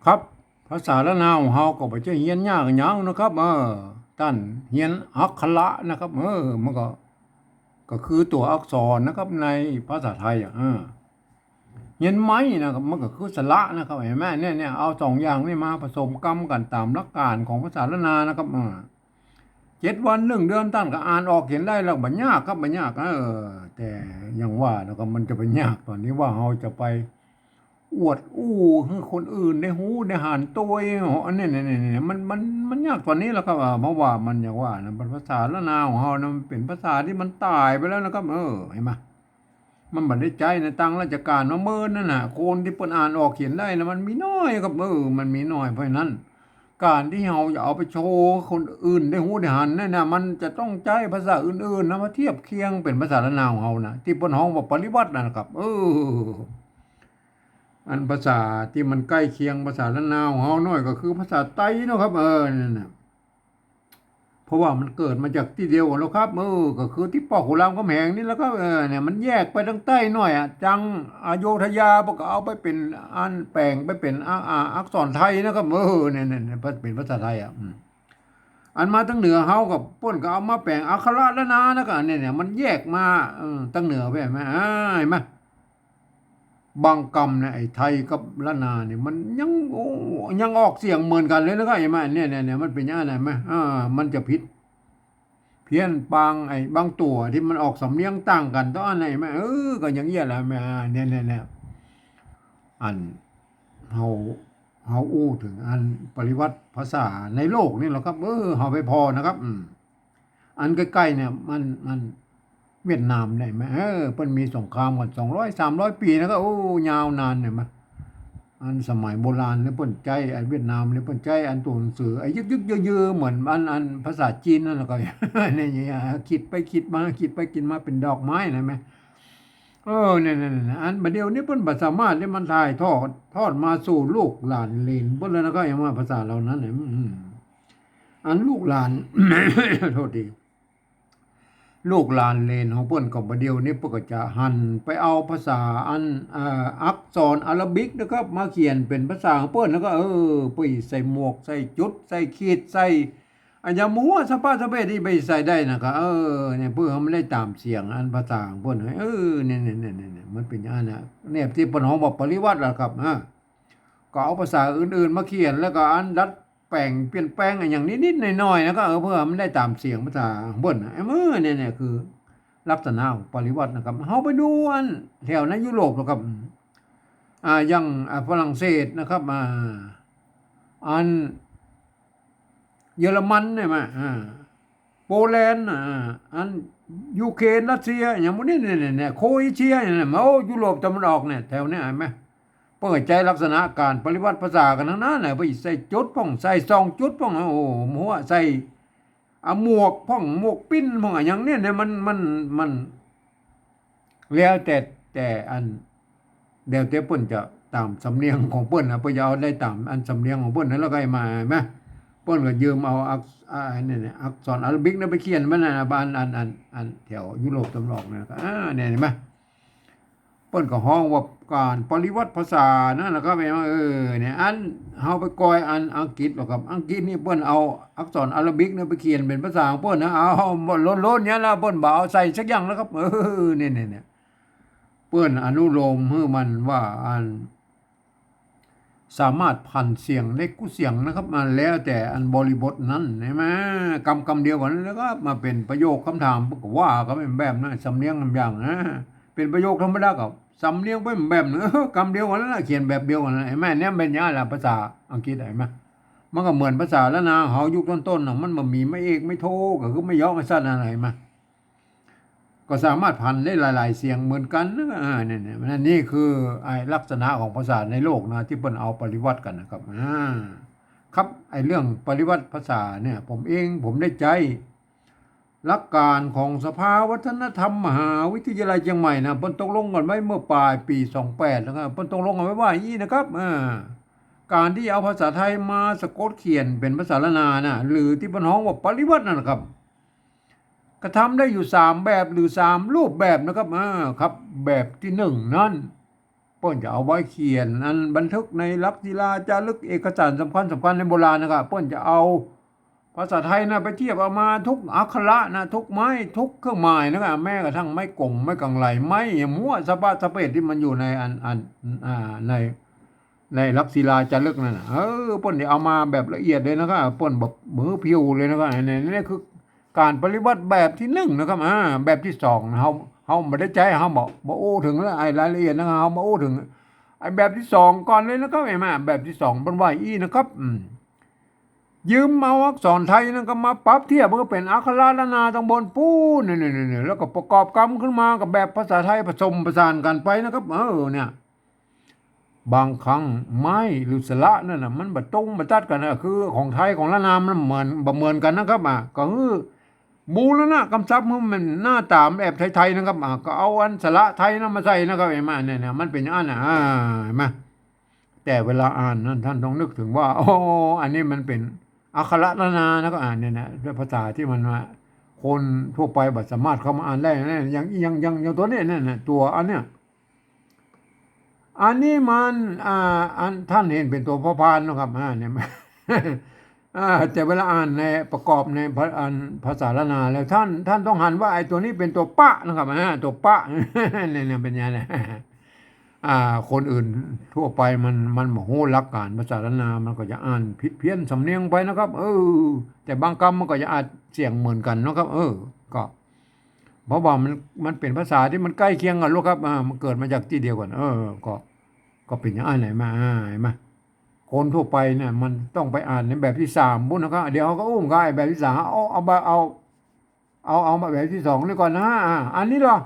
ครับภาษาละนาวของเฮาก็บ่ใช่เฮียนยากหยังนะครับตั้นเฮียนอักขระนะครับมันก็คือตัวอักษรนะครับในภาษาไทยเฮียนไม้นะครับมันก็คือสระนะครับเห็นไหมเนี่ยเอาสองอย่างนี้มาผสมกรรมกันตามหลักการของภาษาละนานะครับ7 วัน1 เดือนตั้นก็อ่านออกเขียนได้แล้วบ่ยากครับบ่ยากแต่อย่างว่านะครับมันจะไปยากตอนนี้ว่าเฮาจะไป อวดอู้ให้คนอื่นได้หูได้หานตัวเองอันนี้เนี่ยมันยากกว่านี้แล้วครับเพราะว่ามันอย่างว่านะภาษาละนาวของเรานะมันเป็นภาษาที่มันตายไปแล้วนะครับเห็นไหมมันบันได้ใจในตังราชการมาเมินนั่นน่ะคนที่เปิ่นอ่านออกเขียนได้นะมันมีน้อยครับมันมีน้อยเพราะฉะนั้นการที่เราจะเอาไปโชว์คนอื่นได้หูได้หันนั่นนะมันจะต้องใจภาษาอื่นๆนะมาเทียบเคียงเป็นภาษาละนาวของเรานะที่เปิ่นฮ้องว่าปริวัตินะครับอันภาษาที่มันใกล้เคียงภาษาละนาวของเฮาน้อยก็คือภาษาไต้เนาะครับนั่นน่ะเพราะว่ามันเกิดมาจากที่เดียวกันแล้วครับก็คือที่ปอกขุรามคำแหงนี่แล้วก็เนี่ยมันแยกไปทางใต้หน่อยจังอโยธยาพวก็เอาไปเป็นอันแปลงไปเป็นอักษรไทยนะครับเนี่ยเป็นภาษาไทยอันมาทางเหนือเฮากับป้นก็เอามาแปลงอักขระละนานะก็เนี่ยมันแยกมาทางเหนือไปเห็นไหมเห็นไหม บางกรรมเนี่ยไอ้ไทยกับละนาเนี่ยมันยังออกเสียงเหมือนกันเลยนะครับเห็นไหมเนี่ยมันเป็นยังไงไหมมันจะผิดเพี้ยนบางไอ้บางตัวที่มันออกสำเนียงต่างกันต้องอันไหนไหมก็อย่างเงี้ยแหละแม่เนี่ยอันเฮาเฮาอู้ถึงอันปริวัติภาษาในโลกนี่แหละครับเฮาไปพอนะครับอันใกล้ๆเนี่ยมันเวียดนามได้ไหมเพิ่นมีสงครามกัน200-300 ปีนะครับยาวนานเนี่ยมาอันสมัยโบราณเนี่ยเพิ่นใจอันเวียดนามเนี่ยเพิ่นใจอันตัวหนังสือไอ้ยึกๆเยอะๆเหมือนอันภาษาจีนนั่นแหละก็เนี่ยคิดไปคิดมาคิดไปคิดมาเป็นดอกไม้นะแม่เนี่ยอันบัดเดียวนี้เพิ่นบ่สามารถที่มันถ่ายทอดมาสู่ลูกหลานเหลนเพิ่นเลยนะครับอย่างว่าภาษาเหล่านั้นเนี่ยอันลูกหลานโทษที ลูกหลานเลนของเพิ่นก็บ่เดียวนี้เพิ่นก็จะหันไปเอาภาษาอันอักษรอาหรับิกนะครับมาเขียนเป็นภาษาของเพิ่นแล้วก็ไปใส่หมวกใส่จุดใส่ขีดใส่อันยามัวสะพาสะเปที่ไปใส่ได้นะครับเนี่ยเพื่อให้มันได้ตามเสียงอันภาษาของเพิ่นเนี่ยมันเป็นอย่างนั้นนะเนี่ยที่เพิ่นฮ้องว่าปริวัติล่ะครับก็เอาภาษาอื่นๆมาเขียนแล้วก็อันดัดแปลงเปลี่ยนแปลงอย่างนิดๆหน่อยๆนะก็เพื่อมันได้ตามเสียงภาษาเบิ่นเนี่ยคือลักษณะของปริวัตินะครับเฮาไปดูอันแถวในยุโรปนะครับอย่างฝรั่งเศสนะครับอันเยอรมันเนี่ยมาโปแลนด์อันยูเครนรัสเซียอย่างพวกนี้เนี่ยโครเอเชียเนี่ยยุโรปตะวันออกเนี่ยแถวเนี้ยเห็นไหม เปิดใจลักษณะการปริวัติภาษากันทั้งนั้นเลยไปใส่จุดพ่องใส่ซองจุดพ่องหัวใส่หมวกพ่องหมวกปิ้นพ่องอย่างเนี้ยเนี่ยมันแล้วแต่อันเดี๋ยวเปิ้นจะตามสำเนียงของเปิ้นนะเปิ้นจะเอาได้ตามอันสำเนียงของเปิ้นนั้นแล้วก็มาไหมเปิ้นก็ยืมเอาเนี่ยอักษรอาหรับิกนั้นไปเขียนมันนะบ้านอันแถวยุโรปตะวันออกเนี่ยเนี่ยเห็นไหม เปิ้นก็ฮ้องว่าการปริวัติภาษานั่นแหละครับเนี่ยอันเฮาไปกอยอันอังกฤษหรอกครับอังกฤษนี่เปิ้นเอาอักษรอาหรับิกเนี่ยไปเขียนเป็นภาษาของเปิ้นนะเอาล้นๆเนี่ยแล้วเปิ้นบ่เอาใส่สักอย่างแล้วครับเนี่ยเปิ้นอนุโลมให้มันว่าอันสามารถพันเสียงเล็กกูเสียงนะครับมาแล้วแต่อันบริบทนั้นใช่ไหมคำเดียวกันแล้วก็มาเป็นประโยคคำถามก็ว่าก็เป็นแบบนั้นสำเนียงอย่างนะเป็นประโยคธรรมดากับสำเนียงเป็นแบบนึงคำเดียวกันแล้วเขียนแบบเดียวกันเห็นไหมเนี่ยเป็นยังไงล่ะภาษาอังกฤษเห็นไหมมันก็เหมือนภาษาแล้วนะเฮายุคต้นๆมันบ่มีไม่เอกไม่โทก็คือไม่ย่อไม่สั้นอะไรมาก็สามารถพันได้หลายๆเสียงเหมือนกันเนี่ยนี่คือไอ้ลักษณะของภาษาในโลกนะที่เพิ่นเอาปริวัติกันนะครับครับไอ้เรื่องปริวัติภาษาเนี่ยผมได้ใจหลักการของสภาวัฒนธรรมมหาวิทยาลัยเชียงใหม่นะเพิ่นตกลงกันไว้เมื่อปลายปี28แล้วก็เพิ่นตกลงกันไว้ว่าอย่างนี้นะครับการที่เอาภาษาไทยมาสะกดเขียนเป็นภาษาละนานะหรือที่เพิ่นฮ้องว่าปริวัตินั่นนะครับกระทำได้อยู่3แบบหรือ3รูปแบบนะครับครับแบบที่1นั้น เปิ้นจะเอาไว้เขียนอันบันทึกในลักษิลาจารึกเอกสารสำคัญในโบราณนะครับเปิ้นจะเอาภาษาไทยนะไปเทียบเอามาทุกอักขระนะทุกไม้ทุกเครื่องหมายนะครับแม้กระทั่งไม้กงไม้กังไหลไม้มั่วสะบาสะเปดที่มันอยู่ในในลักษิลาจารึกนั่นน่ะเปิ้นจะเอามาแบบละเอียดเลยนะครับเปิ้นแบบมือพิวเลยนะครับนี่คือการปฏิบัติแบบที่หนึ่งนะครับแบบที่สองเฮาไม่ได้ใจเฮาบ่โอ้ถึงแล้วไอ้รายละเอียดนะครับเฮามาโอ้ถึงไอ้แบบที่สองก่อนเลยนะครับไอ้มาแบบที่สองเป็นว่าอีนะครับยืมเอาอักษรไทยนั่นก็มาปรับเทียบมันก็เป็นอักขระละนาตางบนปูนี่แล้วก็ประกอบกรรมขึ้นมากับแบบภาษาไทยผสมผสานกันไปนะครับเนี่ยบางครั้งไม้หรือสระนั่นน่ะมันบ่ตรงบ่ตัดกันนะคือของไทยของละนามันเหมือนบ่เหมือนกันนะครับก็คือบูรณะกำซับมันหน้าตามแบบไทยๆนะครับก็เอาอันสระไทยนั้นมาใส่นะครับไอ้มาเนี่ยมันเป็นอย่างนั้นเห็นไหมแต่เวลาอ่านนั้นท่านต้องนึกถึงว่าอันนี้มันเป็นอักขระละนานะก็อ่านเนี่ยนะด้วยภาษาที่มันคนทั่วไปบ่สามารถเข้ามาอ่านได้นะอย่างตัวนี้เนี่ยตัวอันเนี้ยอันนี้มันอันท่านเห็นเป็นตัวพอพานนะครับเนี่ยแต่เวลาอ่านในประกอบในภาษาละนาแล้วท่านต้องหันว่าไอ้ตัวนี้เป็นตัวปะนะครับตัวปะเนี่ยเป็นยังไงคนอื่นทั่วไปมันโมโหหลักการภาษาละนามันก็จะอ่านผิดเพี้ยนสำเนียงไปนะครับแต่บางคำมันก็จะอาจเสียงเหมือนกันนะครับก็เพราะว่ามันเป็นภาษาที่มันใกล้เคียงกันลูกครับมันเกิดมาจากที่เดียวกันก็เป็นอย่างไรมาเห็นไหมคนทั่วไปเนี่ยมันต้องไปอ่านในแบบที่สามบุญนะครับเดี๋ยวเขาก็อุ้มก็ไอ้แบบที่สามเอามาแบบที่สองนี่ก่อนนะอันนี้เหรอ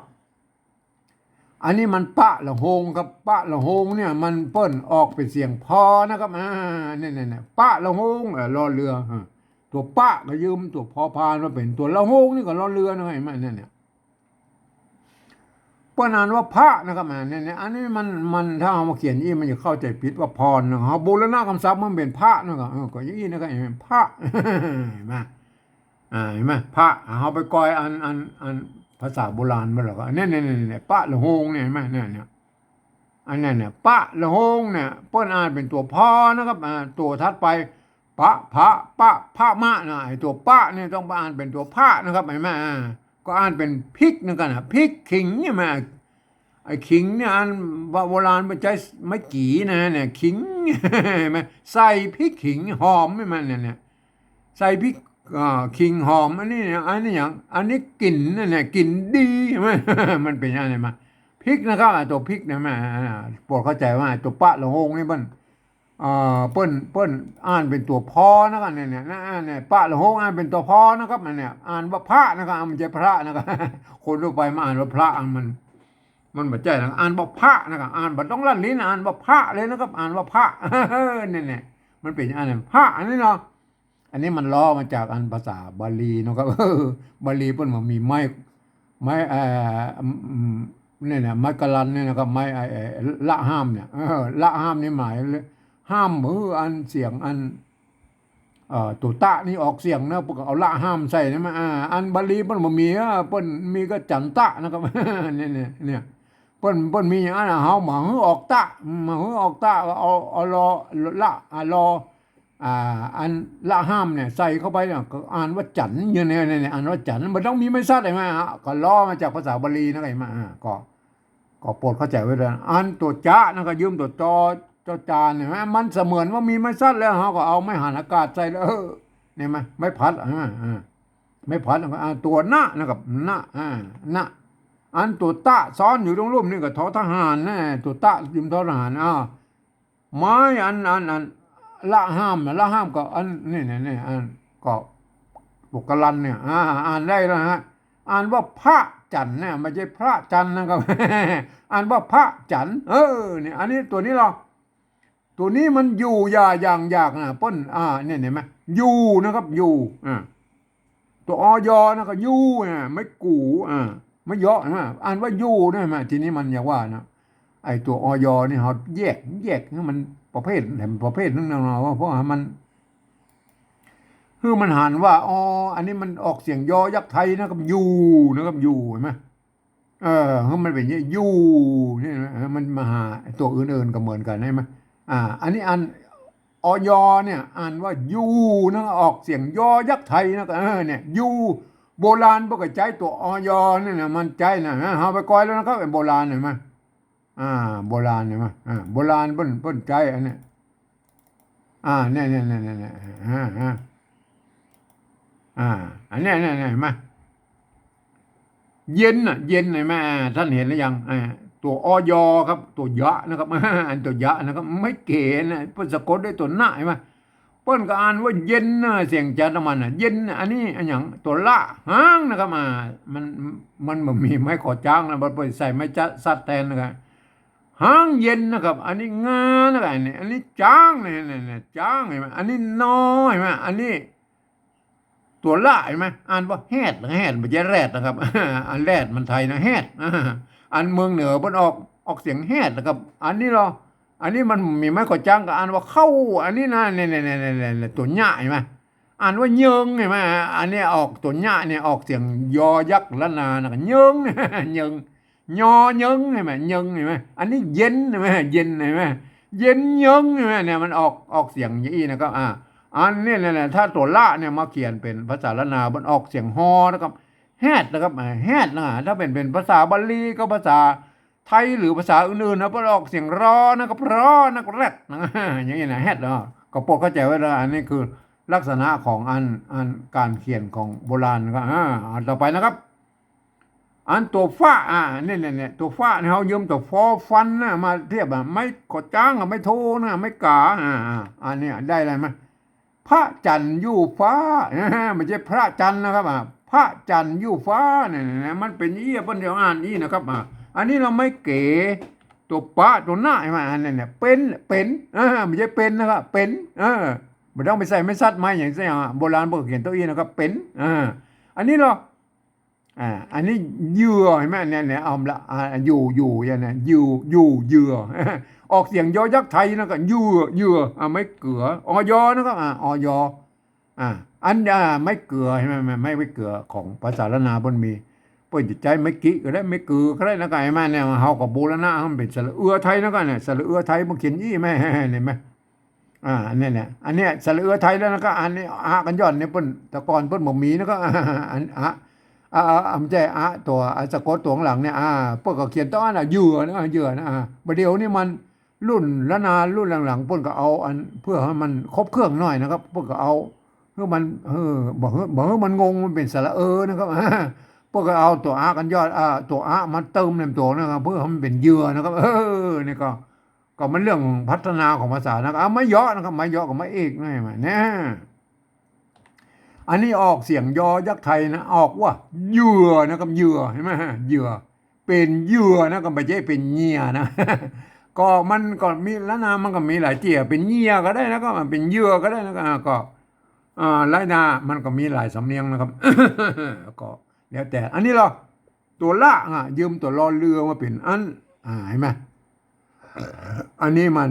อันนี้มันปะละโฮงครับปะละโฮงเนี่ยมันเปิ้นออกเป็นเสียงพอนะครับเนี่ยปะละโฮงรอเรือตัวปะก็ยืมตัวพอพานมาเป็นตัวละโฮงนี่ก็รอเรือนะเห็นไหมเนี่ยเปิ้นอ่านว่าพระนะครับเนี่ยอันนี้มันถ้าเอามาเขียนมันจะเข้าใจผิดว่าพรนะครับบูรณะคำศัพท์มันเป็นพระนะครับก็อย่างนี้นะครับเห็นไหมพระเห็นไหมเห็นไหมพระเอาไปกอยอันภาษาโบราณมาหรอกเนี่ยปะละโฮงเนี่ยเห็นไหมเนี่ยอันนั้นเนี่ยปะละโฮงเนี่ยเปิ้นอ่านเป็นตัวพอนะครับตัวทัดไปพระมะนะไอ้ตัวปะเนี่ยต้องอ่านเป็นตัวพระนะครับเห็นไหมก็อ่านเป็นพริกนั่นกันพริกขิงเนี่ยมาไอ้ขิงเนี่ยอันโบราณมันใช้ไม้กี่นะเนี่ยขิงเห็นไหมใส่พริกขิงหอมไม่มันเนี่ยใส่พริกขิงหอมอันนี้เนี่ยอันนี้กลิ่นนั่นเนี่ยกลิ่นดีมันเป็นอะไรมาพริกนะครับตัวพริกนะแม่โปรดเข้าใจว่าตัวปะละโงงนี่มันเปิ้นอ่านเป็นตัวพอนะครับเนี่ยปะละโงงอ่านเป็นตัวพอนะครับเนี่ยอ่านว่าพระนะครับมันจะพระนะครับคนทั่วไปมาอ่านว่าพระมันแบบใจนะอ่านว่าพระนะครับอ่านแบบต้องลั่นลิ้นอ่านว่าพระเลยนะครับอ่านว่าพระเนี่ยมันเป็นอะไรพระอันนี้เนาะอันนี้มันล้อมาจากอันภาษาบาลีนะครับบาลีเพิ่นว่ามีไม้เนี่ยไม้กะลันเนี่ยนะครับไม้ละห้ามเนี่ยละห้ามนี่หมายห้ามมืออันเสียงอันตัวตะนี่ออกเสียงนะพวกเอาละห้ามใส่นะมาอันบาลีเพิ่นบ่มีเพิ่นมีก็จันตะนะครับเนี่ยเพิ่นมีอย่างนั้นเฮามาฮือออกตะมาฮือออกตะเอารอละรออันละห้ามเนี่ยใส่เข้าไปเนี่ยก็อ่านว่าจันอยู่เนี่ยอ่านว่าจันมันต้องมีไม่ซัดไอ้มาก็ล้อมาจากภาษาบาลีนะไอ้มาก็โปรดเข้าใจไว้ด้วยอ่านตัวจ้านะก็ยืมตัวจอจานเห็นไหมมันเสมือนว่ามีไม่ซัดแล้วเขาก็เอาไม่หันอากาศใส่แล้วเนี่ยไหมไม่พัดไม่พัดแล้วก็ตัวหน้านะครับหน้าอันตัวตะซ้อนอยู่ตรงรูปนี่ก็ทอทหารนะตัวตะยืมทอทหารไม้อันละห้ามก็อันนี่อันก็ปกลันเนี่ยอ่านได้แล้วฮะอ่านว่าพระจันทร์เนี่ยไม่ใช่พระจันทร์นะครับอ่านว่าพระจันทร์เนี่ยอันนี้ตัวนี้เราตัวนี้มันอยู่อย่างยากนะป้นเนี่ยเห็นไหมอยู่นะครับอยู่ตัวอยนะครับอยู่ไม่กูไม่เยอะนะอ่านว่าอยู่นะมาทีนี้มันอย่างว่านะไอ้ตัวอยนี่เขาแยกนี่มันประเภทนึงนะว่าเพราะมันคือมันหันว่าอันนี้มันออกเสียงยอยักษ์ไทยนะครับอยู่นะครับอยู่เห็นไหม มันเป็นอย่างนี้ยูนี่นะมันมาหาตัวอื่นๆก็เหมือนกันใช่ไหมอันนี้อันอยเนี่ยอ่านว่ายูนะออกเสียงยอยักษ์ไทยนะเนี่ยยูโบราณพวกใจตัวอยนี่นะมันใจนะเอาไปก้อยแล้วนะครับโบราณเห็นไหมโบราณเห็นไหมโบราณเปิ้นใจอันเนี้ยเนี่ยอ่าอันเนี้ยเห็นไหม เย็นเย็นเห็นไหมท่านเห็นหรือยังตัวอยครับตัวยะนะครับอันตัวยะนะครับไม่เก๋นะเพิ่นสะกดด้วยตัวหน้าเห็นไหมเปิ้นก็อ่านว่าเย็นนะเสียงจัดมันเย็นอันนี้อันอย่างตัวละหางนะครับมันบ่มีไม้ขอจ้างนะบ่เปิ้นใส่ไม้จัดซัดแทนนะครับหางเย็นนะครับอันนี้งานะครับอันนี้จ้างเนี่ยจ้างเห็นไหมอันนี้น้อยเห็นไหมอันนี้ ตัวละเห็นไหมอ่านว่าแฮดไม่ใช่แรดนะครับอันแรดมันไทยนะแฮดอันเมืองเหนือมันออกเสียงแฮดนะครับอันนี้อันนี้มันมีไม้ขอจังกับอ่านว่าเข้าอันนี้นะเนี่ยตัวหญ้าเห็นไหมอ่านว่าเยิงเห็นไหมอันนี้ออกตัวหญ้าเนี่ยออกเสียงยอยักษ์ละนานะเยิงเยิงยอเยิงเห็นไหมเยิงเห็นไหมอันนี้เย็นเห็นไหมเย็นเห็นไหมเย็นเยิงเห็นไหมเนี่ยมันออกเสียงอย่างนี้นะครับอันนี้เนี่ยถ้าตัวละเนี่ยมาเขียนเป็นภาษาละนามันออกเสียงฮอนะครับแฮดนะครับแฮดนะถ้าเป็นภาษาบาลีก็ภาษาไทยหรือภาษาอื่นๆนะมันออกเสียงรอนะครับรอนักแรดนะอย่างนี้นะแฮดเนาะก็โปรดเข้าใจไว้แล้วอันนี้คือลักษณะของอันการเขียนของโบราณนะครับอันต่อไปนะครับอันตัวฟ้าเนี่ยตัวฟ้าเนี่ยเขายืมตัวฟอฟันนะมาเทียบไม่ขดจ้างกับไม่โทนะไม่กาอันนี้ได้อะไรไหม พระจันทร์อยู่ฟ้าไม่ใช่พระจันทร์นะครับพระจันทร์อยู่ฟ้าเนี่ยมันเป็นอี้เพิ่นเดียวอ่านอี้นะครับอันนี้เราไม่เก๋ตัวปะตัวหน้าใช่ไหมอันนี้เนี่ยเป็นไม่ใช่เป็นนะครับเป็นไม่ต้องไปใส่ไม่ซัดไม้อย่างเสียโบราณบอกเขียนตัวอี้นะครับเป็นอันนี้เราอันนี้เหยื่อเห็นไหมเนี่ยเอาละอยู่อย่างนี้เหยื่อออกเสียงยอยักษ์ไทยนะครับเหยื่อไม่เกลืออยนะครับอยอันไม่เกลือใช่ไหมไม่เกลือของภาษาละนาบนมีเปิดจิตใจไม่กี้ก็ได้ไม่เกลือก็ได้นะกันใช่ไหมเนี่ยเฮากับโบราณนะมันเป็นสระเอือไทยนะกันเนี่ยสระเอือไทยมันเขียนยี่ไหมเห็นไหมอันนี้เนี่ยอันนี้สระเอือไทยแล้วนะก็อันนี้กันย้อนเนี่ยเปิ้นแต่ก่อนเปิ้นบ่มีนะก็อันไม่ใช่ตัวสะกดตัวหลังเนี่ยพวกก็เขียนต้อนเหยื่อนะประเดี๋ยวนี้มันรุ่นละนารุ่นหลังๆพวกก็เอาอันเพื่อให้มันครบเครื่องหน่อยนะครับพวกก็เอาเพื่อมันบอกให้มันงงมันเป็นสระนะครับพวกก็เอาตัวกันยอดตัวมาเติมในตัวนะครับเพื่อให้มันเป็นเหยื่อนะครับนี่ก็มันเรื่องพัฒนาของภาษานะครับไม่เยอะนะครับไม่เยอะกับไม่เอกนี่มาเนี่ยอันนี้ออกเสียงยอยักษ์ไทยนะออกว่าเหยื่อนะครับเหยื่อเห็นไหมเหยื่อเป็นเหยื่อนะก็ไม่ใช่เป็นเหยื่อนะก็มันก็มีแล้วนะมันก็มีหลายเจียเป็นเหยื่อก็ได้นะก็มันเป็นเหยื่อก็ได้นะก็ไล่นามันก็มีหลายสำเนียงนะครับก็แล้วแต่อันนี้เราตัวละยืมตัวรอเรือมาเป็นอันเห็นไหมอันนี้มัน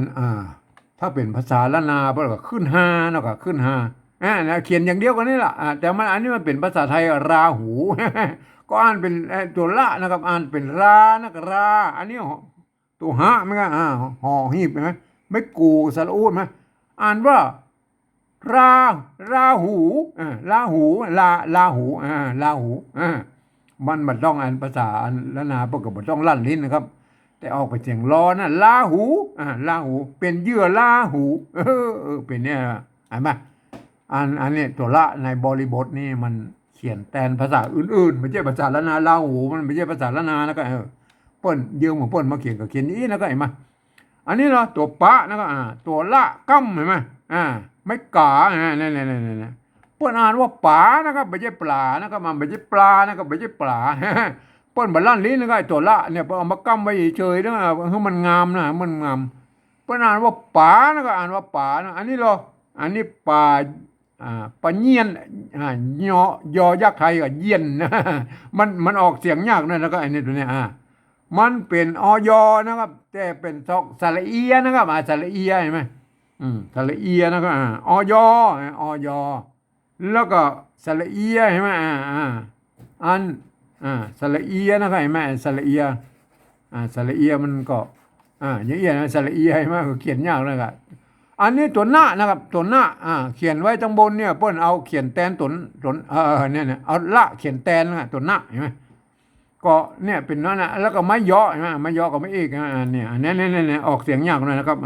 ถ้าเป็นภาษาละนาเพื่อก็ขึ้นห้านะก็ขึ้นห้าเขียนอย่างเดียวกันนี่แหละแต่มันอันนี้มันเป็นภาษาไทยราหูก็อ่านเป็นตัวละนะครับอ่านเป็นรานะรา อันนี้ตัวหะไหมครับห่อหีบไหมไม่กูสระอูดไหมอ่านว่าราราหูราหูลาหูลาหูมันต้องอ่านภาษาละนาปกติต้องลั่นลิ้นนะครับแต่ออกไปเสียงรอนะลาหูลาหูเป็นเยื่อลาหูเป็นเนี่ยเห็นไหมอันนี้ตัวละในบริบทนี่มันเขียนแทนภาษาอื่นๆไม่ใช่ภาษาละนาลาหูมันไม่ใช่ภาษาละนาแล้วก็เปิ้นยืมของเปิ้นมาเขียนกับเขียนนี้แล้วก็เห็นไหมอันนี้เราตัวปะแล้วก็ตัวละกั้มเห็นไหมไม่กาเนี่ยเปิ้นอ่านว่าป๋านะครับไม่ใช่ปลานะครับมันไม่ใช่ปลานะครับไม่ใช่ปลาเปิ้นบัลลันลิ้นแล้วก็ตัวละเนี่ยเอามากั้มไว้เฉยๆนะให้มันงามนะมันงามเปิ้นอ่านว่าป๋านะก็อ่านว่าป๋านะอันนี้เราอันนี้ปลาปะเยียนยอยักษ์ไทยกับเยียนนะมันออกเสียงยากนะแล้วก็อันนี้ตัวนี้มันเป็นอยนะครับแต่เป็นสระเอียนะครับสระเอียเห็นไหมสระเอียนะครับอยแล้วก็สระเอียเห็นไหมอัน สระเอียนะครับเห็นไหมสระเอียสระเอียมันก็อย่างเอียนะสระเอียเห็นไหมก็เขียนยากเลยครับอันนี้ตัวหน้านะครับตัวหน้าเขียนไว้ตรงบนเนี่ยเปิ้นเอาเขียนแตนตนเนี่ยเอาละเขียนแตนนะตัวหน้าเห็นไหมก็เนี่ยเป็นนั่นนะแล้วก็ไม้ย่อเห็นไหมไม้ย่อกับไม้เอกเนี่ยเนี่ยออกเสียงยากหน่อยนะครับ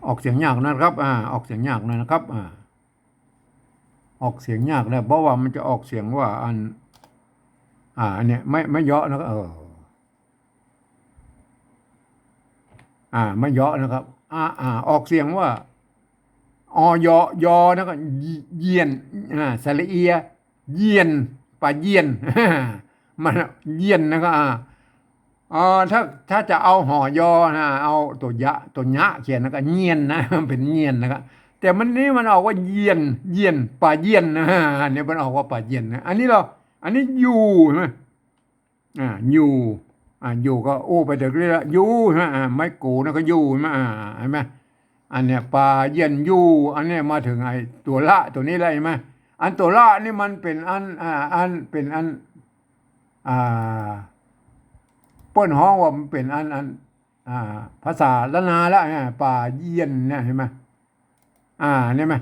ออกเสียงยากนะครับออกเสียงยากหน่อยนะครับออกเสียงยากนะเพราะว่ามันจะออกเสียงว่าอันเนี้ยไม่เยอะนะครับไม่เยอะนะครับออกเสียงว่าอยอนะครับเยียนสระเอียเยียนปลาเยียนมันเยียนนะครับถ้าจะเอาห่อยอนะเอาตัวยะเขียนนะก็เยียนนะมันเป็นเยียนนะครับแต่มันนี้มันออกว่าเยียนปลาเยียนนะอันนี้มันออกว่าปลาเยียนนะอันนี้อยู่ใช่ไหมอยู่ก็โอ้ไปถึงเรื่อยอยู่ใช่ไหมไม่กูนะก็อยู่ใช่ไหมเห็นไหมอันเนี้ยปลาเยียนอยู่อันเนี้ยมาถึงไอ้ตัวละตัวนี้เลยใช่ไหมอันตัวละนี่มันเป็นอันเป็นอันเปิ้นฮ้องว่ามันเป็นภาษาละนาละป่าเยียนเนี่ยเห็นไหมเนี่ยไหม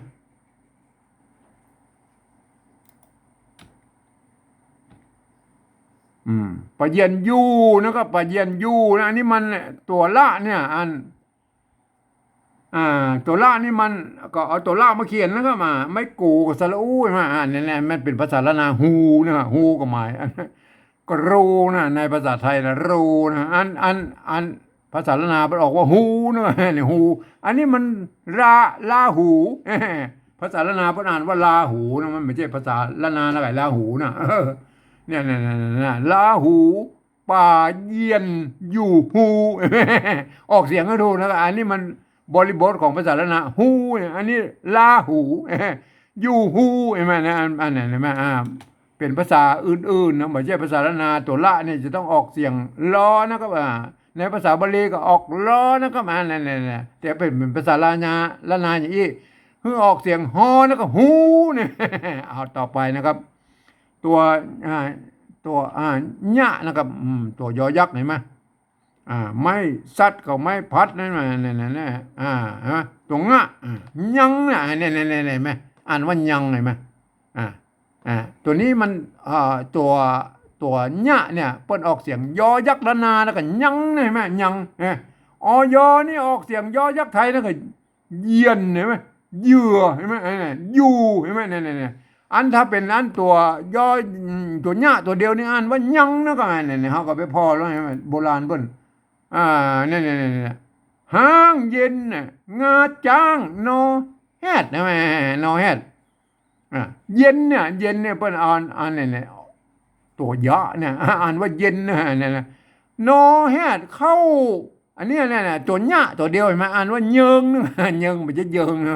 ป่าเยียนยูนะครับป่าเยียนยูนะอันนี้มันตัวละเนี่ยตัวละนี่มันก็เอาตัวละมาเขียนแล้วก็มาไม่กูกับสระอูมาเนี่ยมันเป็นภาษาละนาฮูนะฮูก็หมายก็รูนะในภาษาไทยนะรูนะอันภาษาละนามันออกว่าฮูนะเนี่ยฮูอันนี้มันลาหูภาษาละนาเพิ่นอ่านว่าลาหูนะมันไม่ใช่ภาษาละนาอะไรลาหูนะเนี่ยลาหูป่าเยียนอยู่ฮูออกเสียงให้ดูนะอันนี้มันบริบทของภาษาละนาฮูอันนี้ลาหูอยู่ฮูเห็นไหมนะอันไหนเห็นไหมเป็นภาษาอื่นๆนะไม่ใช่ภาษาละนาตัวละนี่จะต้องออกเสียงล้อนะครับในภาษาบาลีก็ออกล้อนะครับเนี่ยแต่เป็นภาษาละนาอย่างนี้คือออกเสียงฮอแล้วก็ฮูเนี่ยเอาต่อไปนะครับ ตัวหญ้านะครับตัวยอยักษ์เห็นไหมไม่ซัดก็ไม่พัดนั่นมาเนี่ยตัวงะยังเนี่ยเห็นไหมอ่านว่ายังเห็นไหมตัวนี้มันตัวหญ้าเนี่ยเปิ้นออกเสียงยอยักษ์ละนาแล้วก็ยังเห็นไหมยังยอนี่ออกเสียงยอยักษ์ไทยแล้วก็เยียนเห็นไหมเหยื่อเห็นไหมอยู่เห็นไหมเนี่ยอันถ้าเป็นอันตัวย่อตัวหญ้าตัวเดียวนี่อันว่ายังนะก็เนี่ยเขาก็ไปพอแล้วโบราณเพิ่นเนี่ยห้างเย็นน่ะงาจ้างโนแฮดนะแม่โนแฮดเย็นเนี่ยเพิ่นอ่านเนี่ยตัวยะเนี่ยอ่านว่าเย็นเนี่ยโนแฮดเข้าอันนี้เนี่ยตัวหญ้าตัวเดียวเห็นไหมอ่านว่าเยิงนะเยิงไม่ใช่เยิงนะ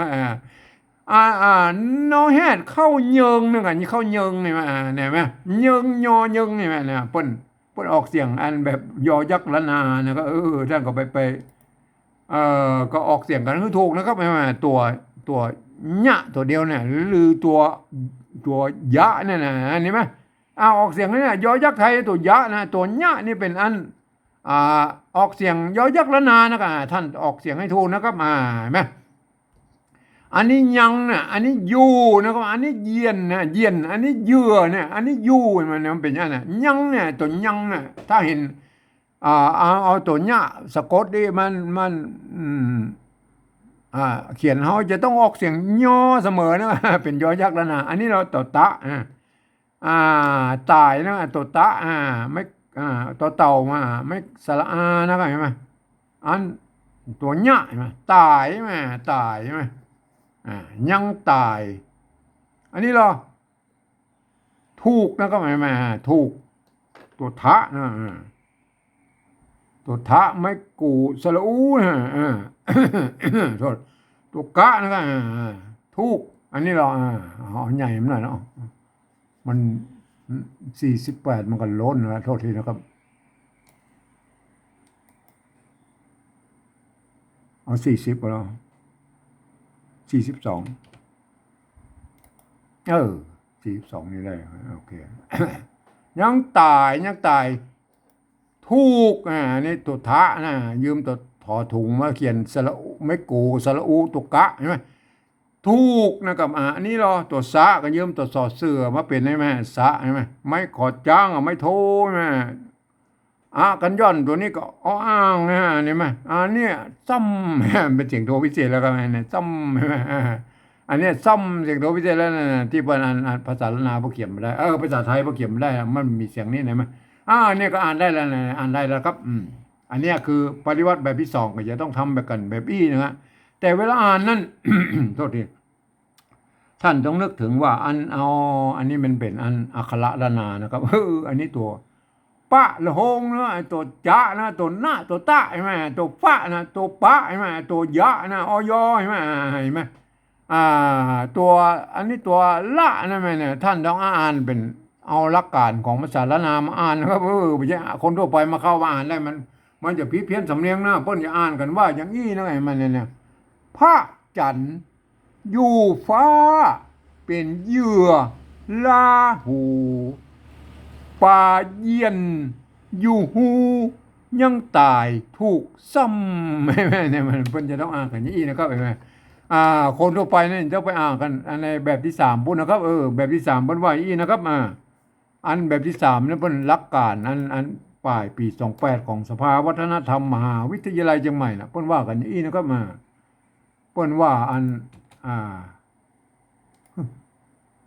น้อแฮดเข้าเยิงนึงเข้าเยิงนี่มาเนี่ยไหมเยิงยอเยิงนี่มาเนี่ยเปิ้นออกเสียงอันแบบยอยักษ์ละนานะก็ท่านก็ไปก็ออกเสียงกันคือถูกนะครับไม่มาตัวหะตัวเดียวเนี่ยหรือตัวยะเนี่ยนะนี่ไหมออกเสียงเนี่ยยอยักษ์ไทยตัวยะนะตัวหะนี่เป็นอันออกเสียงยอยักษ์ละนานะครับท่านออกเสียงให้ถูกนะครับเห็นไหมอันนี้ยังเนี่ยอันนี้ยูนะครับอันนี้เยียนนะเยียนอันนี้เยื่อเนี่ยอันนี้ยูมันเป็นยังไงยังเนี่ยตัวยังเนี่ยถ้าเห็นเอาตัวเนี้ยสะกดดิมันเขียนเขาจะต้องออกเสียงย่อเสมอนะเป็นยอยักษ์แล้วนะอันนี้เราตัวตะตายนะตัวตะไม่ตัวเต่ามาไม่สระนะครับเห็นไหมอันตัวเนี้ยเห็นไหมตายไหมตายใช่ไหมยังตายอันนี้เหรอถูกนะก็หมายถูกตัวทะนะตัวทะไม่กูสระอูนะโทษตัวกะนะก็ถูกอันนี้เหรอใหญ่มันหน่อยเนาะมัน48มันก็ล้นนะโทษทีนะครับเอา40ก็แล้ว42 42นี่ได้โอเค ยังตายถูกนี่ตัวทะนะยืมตัวถอถุงมาเขียนสระอุไม่กูสระอุตุกะใช่ไหมถูกนะครับอันนี้รอตัวสะก็ยืมตัวสอเสือมาเป็นใช่ไหมสะใช่ไหมไม่ขอจ้างไม่โทใช่ไหมกันย่อนตัวนี้ก็อ้างนะนี่ไหมเนี่ยซ้ำเป็นเสียงโทพิเศษแล้วก็เนี่ยซ้ำใช่ไหมอันนี้ซ้ำเสียงโทพิเศษแล้วนะที่เป็นภาษาละนาพวกเขียนไม่ได้ภาษาไทยพวกเขียนไม่ได้มันมีเสียงนี้ไหมเนี่ยก็อ่านได้แล้วนะอ่านได้แล้วครับอันนี้คือปฏิวัติแบบที่สองก็จะต้องทำแบบกันแบบอีนะฮะแต่เวลาอ่านนั้น โทษทีท่านต้องนึกถึงว่าอันนี้มันเป็นอักขระละนานะครับอันนี้ตัวปะละหงนะตัวจะนะตัวหน้าตัวตะใช่ไหมตัวฟะนะตัวปะใช่ไหมตัวยะนะอยใช่ไหมเห็นไหมตัวอันนี้ตัวละนะแม่เนี่ยท่านต้องอ่านเป็นเอาหลักการของภาษาละนามาอ่านนะครับไม่ใช่คนทั่วไปมาเข้ามาอ่านได้มันจะพิเพี้ยนสำเนียงนะเพิ่นจะอ่านกันว่าอย่างนี้นะไงมันเนี่ยพระจันทร์อยู่ฟ้าเป็นเหยื่อลาหูป่าเย็นอยู่หูยังตายถูกซ้ำไม่เนี่ยมันเพิ่นจะต้องอ่านกันอย่างนี้นะครับไอ้แม่คนทั่วไปเนี่ยจะไปอ่านกันในแบบที่3พูดนะครับแบบที่3เพิ่นว่าอีนะครับอันแบบที่3เนี่ยเพิ่นหลักการอันปลายปี28ของสภาวัฒนธรรมมหาวิทยาลัยเชียงใหม่น่ะเพิ่นว่ากันอย่างนี้นะครับเพิ่นว่า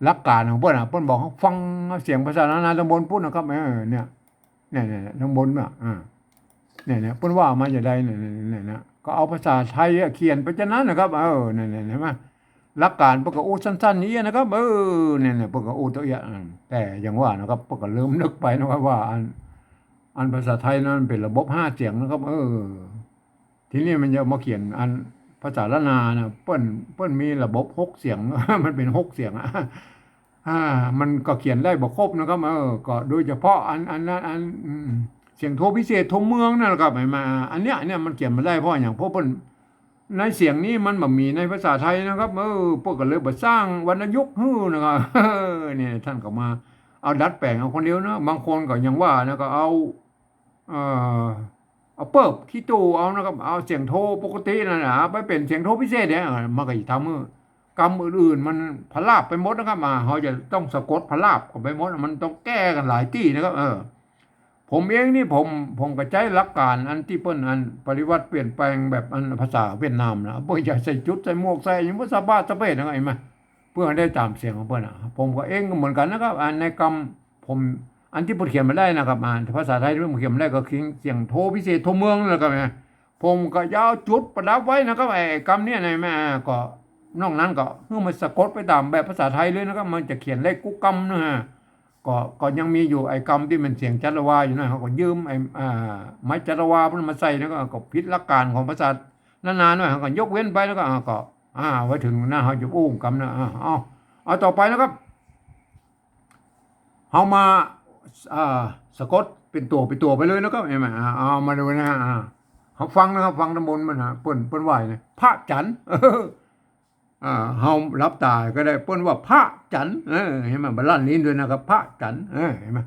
หลักการของเพิ่นบอกให้ฟังเสียงภาษานานาตำบลพูดนะครับเนี่ยตำบลเนี่ยเพิ่นว่ามาจะได้เนี่ยก็เอาภาษาไทยเขียนไปจะนั้นนะครับเนี่ยเห็นไหมหลักการเพิ่นก็โอ้สั้นๆนี้นะครับเนี่ยเพิ่นก็โอ้ตัวอย่างแต่อย่างว่านะครับเพิ่นก็เริ่มนึกไปนะครับว่าอันภาษาไทยนั้นเป็นระบบ5เสียงนะครับทีนี้มันจะมาเขียนภาษาละนานะเปิ้นมีระบบ6เสียง มันเป็น6เสียงมันก็เขียนได้บ่ครบนะครับก็โดยเฉพาะนั้นเสียงโทพิเศษโทเมืองนั่นแหละครับมาอันเนี้ยมันเขียนมาได้เพราะอย่างเพราะเปิ้นในเสียงนี้มันบ่มีในภาษาไทยนะครับพวกก็เลยบ่สร้างวรรณยุกต์นะครับ เนี่ยท่านก็มาเอาดัดแปลงเอาคนเดียวนะบางคนก็ยังว่านะก็เอาเปิบขี้ตู้เอานะครับเอาเสียงโทปกตินั่นนะไปเป็นเสียงโทพิเศษเนี่ยมันก็อีกทำกรรมอื่นๆมันพลาบไปหมดนะครับเขาจะต้องสะกดพลาบกันไปหมดมันต้องแก้กันหลายที่นะครับผมเองนี่ผมก็ใช้หลักการอันที่เปิ้นปฏิวัติเปลี่ยนแปลงแบบภาษาเวียดนามนะเปิ้นจะใส่จุดใส่หมวกใส่อย่างภาษาบ้าสะเปดนะไงมาเพื่อได้ตามเสียงของเปิ้นผมก็เองก็เหมือนกันนะครับในกรรมผมอันที่ผมเขียนมาได้นะครับภาษาไทยที่ผมเขียนมาได้ก็คือเสียงโทพิเศษโทเมืองนะครับผมก็ยาวจุดประดับไว้นะครับไอ้กรรมเนี่ยในแม่ก็นอกนั้นก็เมื่อมันสะกดไปตามแบบภาษาไทยเลยนะครับมันจะเขียนเลขกุกรรมนะฮะก็ยังมีอยู่ไอ้กรรมที่มันเสียงจัตวาอยู่นะเขาก็ยืมไอ้ไม้จัตวาเพิ่นมาใส่แล้วก็ผิดหลักการของภาษานานๆหน่อยเขาก็ยกเว้นไปแล้วก็ไว้ถึงหน้าเขาจะอุ้มกรรมนะเอาต่อไปนะครับเฮามาสะกดเป็นตัวไปเลยนะครับเอามาดูนะเขาฟังนะครับฟังตำบลมันเปิ้นไหวนะพระจันทร์เฮารับตาก็ได้เปิ้นว่าพระจันทร์เห็นไหมบาลานนี้ด้วยนะครับพระจันทร์เห็นไหม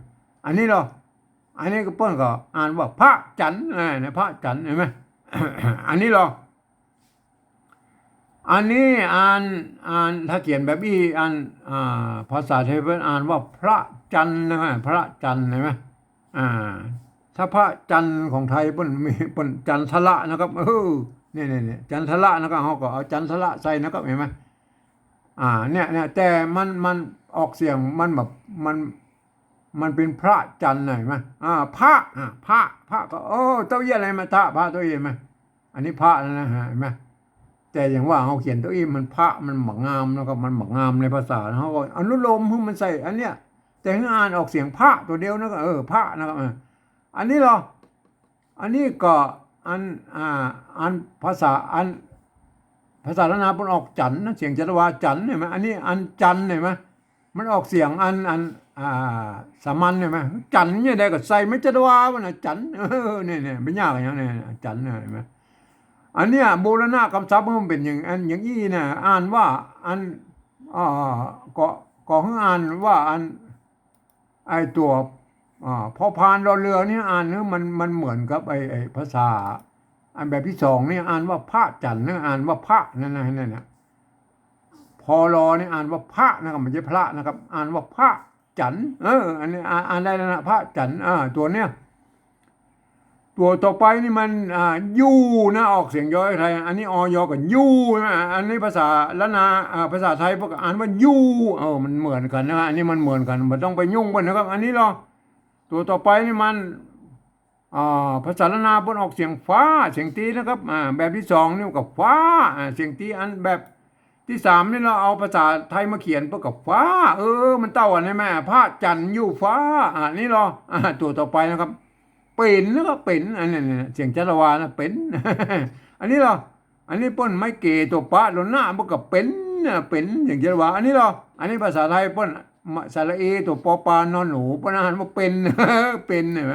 อันนี้อันนี้ก็เปิ้นก็อ่านว่าพระจันทร์นะพระจันทร์เห็นไหม อันนี้อันนี้อ่านถ้าเขียนแบบนี้ภาษาไทยเพิ่นอ่านว่าพระจันทร์นะพระจันทร์เห็นไหมถ้าพระจันทร์ของไทยเพิ่นมีเปิ้นจันทละนะครับนี่จันทละนะครับเขาก็เอาจันทละใส่นะครับเห็นไหมเนี่ยแต่มันออกเสียงมันแบบมันเป็นพระจันทร์เห็นไหมพระก็เต้าเยี่ยอะไรมาพระตัวเองไหมอันนี้พระนะฮะเห็นไหมแต่อย่างว่าเขาเขียนตัวเองมันพระมันหมักงามนะครับมันหมักงามในภาษาเขาก็อนุโลมให้มันใส่อันเนี้ยแต่ให้อ่านออกเสียงพระตัวเดียวนะครับพระนะครับอันนี้อันนี้ก็ภาษาละนามันออกจันนะเสียงจัตวาจันเห็นไหมอันนี้จันเห็นไหมมันออกเสียงสามัญเห็นไหมจันเนี่ยได้ก็ใส่ไม่จัตวามันจันเนี่ยไม่ยากอย่างนี้จันเห็นไหมอันเนี้ยโบราณคำศัพท์มันเป็นอย่างนี้นะอ่านว่าก็ ก็ให้อ่านว่าอันไอตัวพอพานรอเรือนี่อ่านเนี่ยมันเหมือนกับไอภาษาอันแบบที่สองนี่อ่านว่าพระจันทร์นี่อ่านว่าพระนั่นนะพอรอนี่อ่านว่าพระนะครับไม่ใช่พระนะครับอ่านว่าพระจันทร์อันนี้อ่านได้แล้วนะพระจันทร์ตัวเนี้ยตัวต่อไปนี่มันยูนะออกเสียงย่อยไทยอันนี้อยกับยูนะอันนี้ภาษาละนาภาษาไทยพวกอ่านว่ายูมันเหมือนกันนะอันนี้มันเหมือนกันมันต้องไปยุ่งกันนะครับอันนี้เราตัวต่อไปนี่มันภาษาละนาบนออกเสียงฟ้าเสียงตีนะครับแบบที่สองนี่กับฟ้าเสียงตีอันแบบที่สามนี่เราเอาภาษาไทยมาเขียนเพื่อกับฟ้ามันเต้ากันใช่ไหมพระจันทร์อยู่ฟ้านี่เราตัวต่อไปนะครับเป็นแล้วก็เป็นอันนี้เสียงจัตวานะเป็น อันนี้เราอันนี้ป้นไม่เกตัวปะโดนหน้าเพื่อกับเป็นอย่างจัตวาอันนี้เราอันนี้ภาษาไทยป้นสระเอตัวปอปานอนหนูป้นอาหารว่าเป็น เป็นเห็นไหม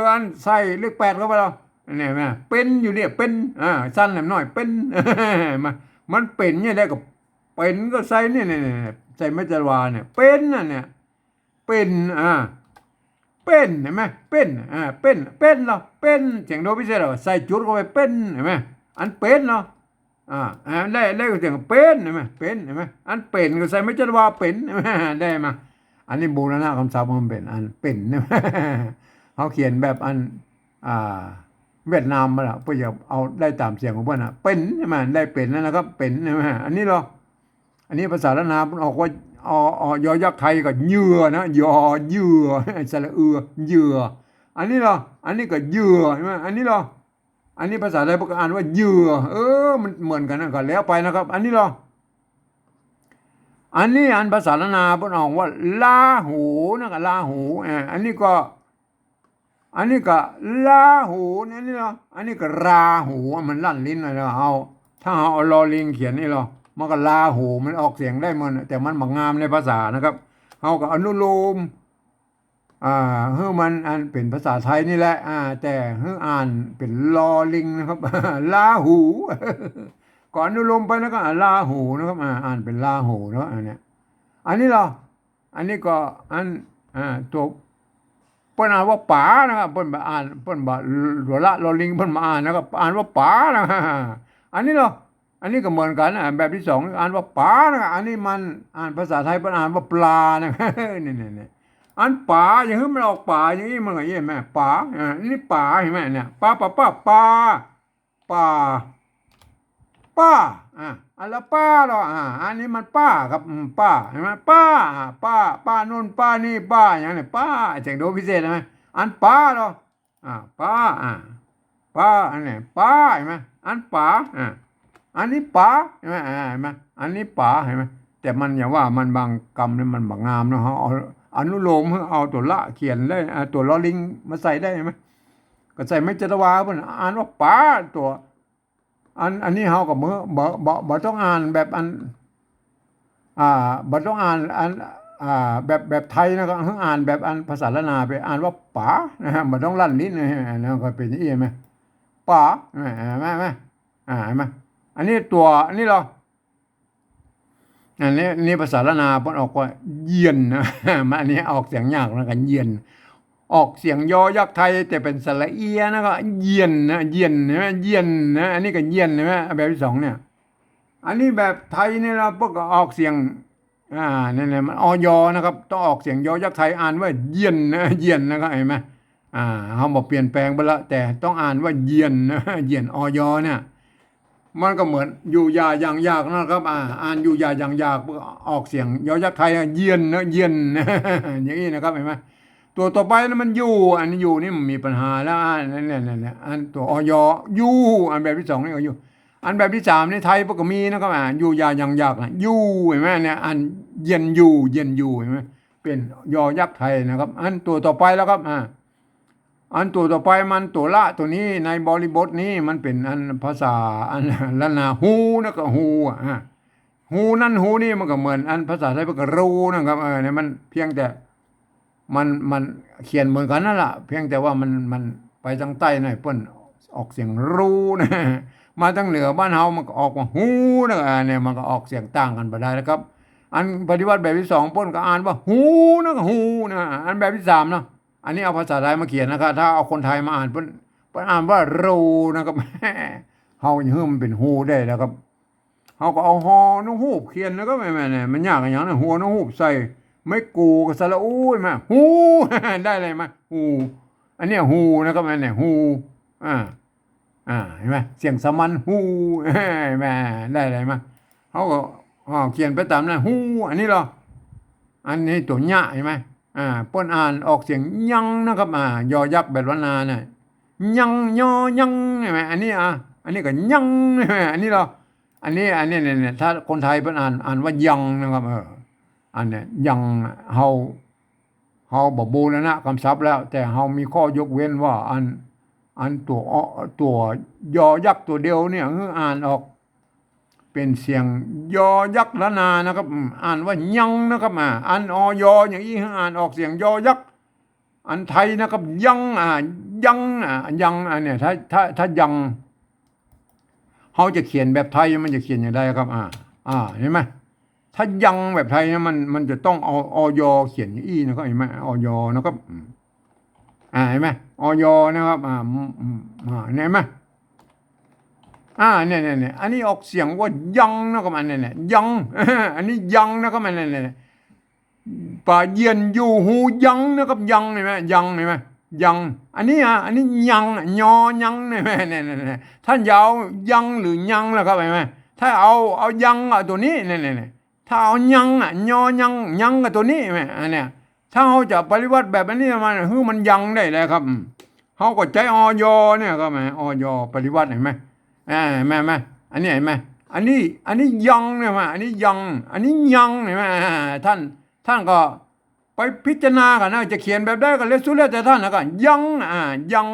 อันใส่เลขแปดเข้าไปแล้วเนี่ยแม่เป็นอยู่เนี่ยเป็นสั้นแหลมน้อยเป็น มันเป็นเนี่ยได้กับเป็นก็ใส่เนี่ยใส่ไม่จัตวาเนี่ยเป็นน่ะเนี่ยเป็นเป็นเห็นไหมเป็นเป็นเนาะเป็นเสียงโดพิเศษเราใส่จุดเข้าไปเป็นเห็นไหมอันเป็นเนาะได้เสียงเป็นเห็นไหมเป็นเห็นไหมอันเป็นก็ใส่ไม่จัตวาเป็นเห็นไหมได้มาอันนี้บูรณะคำศัพท์มันเป็นอันเป็นเห็นไหมเขาเขียนแบบอันเวียดนามมาละเพื่อจะเอาได้ตามเสียงของเพื่อนเป็นใช่ไหมได้เป็นแล้วนะครับเป็นใช่ไหมอันนี้เราอันนี้ภาษาละนามันออกว่ายอยักษ์ไทยกับเหยื่อนะยอเหยื่อสระเหยื่ออันนี้เราอันนี้ก็เหยื่อใช่ไหมอันนี้เราอันนี้ภาษาไทยพวกอ่านว่าเหยื่อมันเหมือนกันนะก็แล้วไปนะครับอันนี้เราอันนี้อันภาษาละนาพวกออกว่าลาหูนะครับลาหูอันนี้ก็ลาหูนี่เนาะอันนี้ก็ราหูมันลั่นลิ้นเลยเราเอาถ้าเอาลอลิงเขียนนี่เรามันก็ลาหูมันออกเสียงได้มันแต่มันบางงามในภาษานะครับเอาก็อนุโลมเฮ้มันอันเป็นภาษาไทยนี่แหละแต่เฮ้อ่านเป็นลอลิงนะครับ ลาหู ก่อนอนุโลมไปแล้วก็ลาหูนะครับอ่านเป็นลาหูเนาะอันนี้อันนี้เราอันนี้ก็อันตัวเพิ่นอ่านว่าป๋านะครับเพิ่นมาอ่านเพิ่นบ่หัวละลอลิงเพิ่นมาอ่านนะครับอ่านว่าป๋านะ อันนี้เนาะอันนี้ก็เหมือนกันแบบที่สองอ่านว่าป๋านะอันนี้มันอ่านภาษาไทยเพิ่นอ่านว่าปลานะ นี่อันป๋าอย่างนี้มันออกป๋าอย่างนี้มันก็ยังไงแม่ป๋านี่ป๋าเห็นไหมเนี่ยป๋าป๋าอันละป้าหรออันนี้มันป้าครับป้าเห็นไหมป้านู่นป้านี่ป้าอย่างนี้ป้าเสียงโดพิเศษใช่ไหมอันป้าหรอป้าป้าอันนี้ป้าเห็นไหมอันป้าอันนี้ป้าเห็นไหมเห็นไหมอันนี้ป้าเห็นไหมแต่มันอย่างว่ามันบางกรรมเนี่ยมันบางงามเนาะเอาอนุโลมเอาตัวละเขียนได้ตัวลอลิงมาใส่ได้ไหมก็ใส่ไม่จัตวาเพื่อนอ่านว่าป้าตัวอันนี้เฮากับมือบ่ต้องอ่านแบบอันบ่ต้องอ่านอันแบบไทยนะครับอ่านแบบอันภาษาละนาไปอ่านว่าป๋านะฮะบ่ต้องลั่นลิ้นนะก็เป็นอย่างนี้ไหมป๋าไหมเห็นไหมอันนี้ตัวอันนี้เหรออันนี้ภาษาละนาเพิ่นออกว่าเยียนนะ มันอันนี้ออกเสียงยากนะกันเยียนออกเสียงยอยักษ์ไทยแต่เป็นสระเอียนะก็เยียนนะเยียนใช่ไหมเยียนนะอันนี้ก็เยียนใช่ไหมแบบที่สองเนี่ยอันนี้แบบไทยเนี่ยเราพวกออกเสียงเนี่ยมันอยนะครับต้องออกเสียงยอยักษ์ไทยอ่านว่าเยียนนะเยียนนะครับเห็นไหมเขาบอกเปลี่ยนแปลงไปละแต่ต้องอ่านว่าเยียนนะเยียนเนี่ยมันก็เหมือนอยู่ยาอย่างยากนะครับอ่านอยู่ยาอย่างยากออกเสียงยอยักษ์ไทยเยียนนะเยียนอย่างนี้นะครับเห็นไหมตัวต่อไปนั้นมันอยู่อันนี้อยู่นี่มันมีปัญหาแล้วเนี่ยอันตัวอยู่อันแบบที่สองนี่ก็อยู่อันแบบที่สามในไทยพวกก็มีนะครับอยู่ยายังยากอยู่เห็นไหมเนี่ยอันเย็นอยู่เห็นไหมเป็นยอยักษ์ไทยนะครับอันตัวต่อไปแล้วครับอันตัวต่อไปมันตัวละตัวนี้ในบริบทนี้มันเป็นอันภาษาอันละนาหูนะก็หูหูนั่นหูนี่มันก็เหมือนอันภาษาไทยพวกก็รู้นะครับเนี่ยมันเพียงแต่มันเขียนเหมือนกันนั่นแหละเพียงแต่ว่ามันไปทางใต้หน่อยเปิ้นออกเสียงรู้นะมาทางเหนือบ้านเฮามันก็ออกมาหูนะเนี่ยมันก็ออกเสียงต่างกันไปได้นะครับ อันปฏิวัติแบบที่สองเปิ้นก็อ่านว่าหูนะก็หูนะอันแบบที่สามเนาะอันนี้เอาภาษาไทยมาเขียนนะครับถ้าเอาคนไทยมาอ่านเปิ้นอ่านว่ารูนะครับเฮาอย่างมันเป็นหูได้แล้วครับเฮาก็เอาฮอนกฮูกเขียนแล้วก็แม่เนี่ยมันยากอย่างนั้นหัวนกฮูกใส่ไม่กูกับสระอูมาหูได้เลยมาหูอันนี้หูนะครับแม่เนี่ยหูอ่าเห็นไหมเสียงสมัญหูแม่ได้เลยมาเขาก็เขียนไปตามนั้นหูอันนี้เหรออันนี้ตัวหญ้าเห็นไหมเปิ้นอ่านออกเสียงยังนะครับยอยักษ์แบบวนาเนี่ยยังยอยังเห็นไหมอันนี้อันนี้ก็ยังเห็นไหมอันนี้เหรออันนี้เนี่ยถ้าคนไทยเปิ้นอ่านว่ายังนะครับอันเนี้ยยังเฮาบ่บูรณะคำศัพท์แล้วแต่เฮามีข้อยกเว้นว่าอันตัวยอยักษ์ตัวเดียวเนี่ยอ่านออกเป็นเสียงยอยักษ์ละนานะครับอ่านว่ายังนะครับอันอยอย่างนี้อ่านออกเสียงยอยักษ์อันไทยนะครับยังยังยังอันเนี่ยถ้ายังเขาจะเขียนแบบไทยมันจะเขียนอย่างไรครับเห็นไหมถ้ายังแบบไทยเนี่ยมันจะต้องเอาเขียนอย่างนี้นะครับเห็นไหมนะครับเห็นไหมนะครับเห็นไหมเนี่ยอันนี้ออกเสียงว่ายังนะครับอันเนี่ยยังอันนี้ยังนะครับอันเนี่ยป่าเย็นอยู่หูยังนะครับยังเห็นไหมยังเห็นไหมยังอันนี้อันนี้ยังยังเห็นไหมเนี่ยท่านยาวยังหรือยังล่ะครับเห็นไหมถ้าเอายังตัวนี้เนี่ยถ้าเอายังยังกับตัวนี้เห็นไหมอันเนี้ยถ้าเขาจะปฏิวัติแบบนี้มันยังได้เลยครับเขาก็ใจเนี่ยก็ไหมปฏิวัติเห็นไหมแม่อันนี้เห็นไหมอันนี้ยังเนี่ยมาอันนี้ยังเห็นไหมท่านก็ไปพิจารณากันนะจะเขียนแบบได้ก็เลยสุดแล้วแต่ท่านนะก็ยังยัง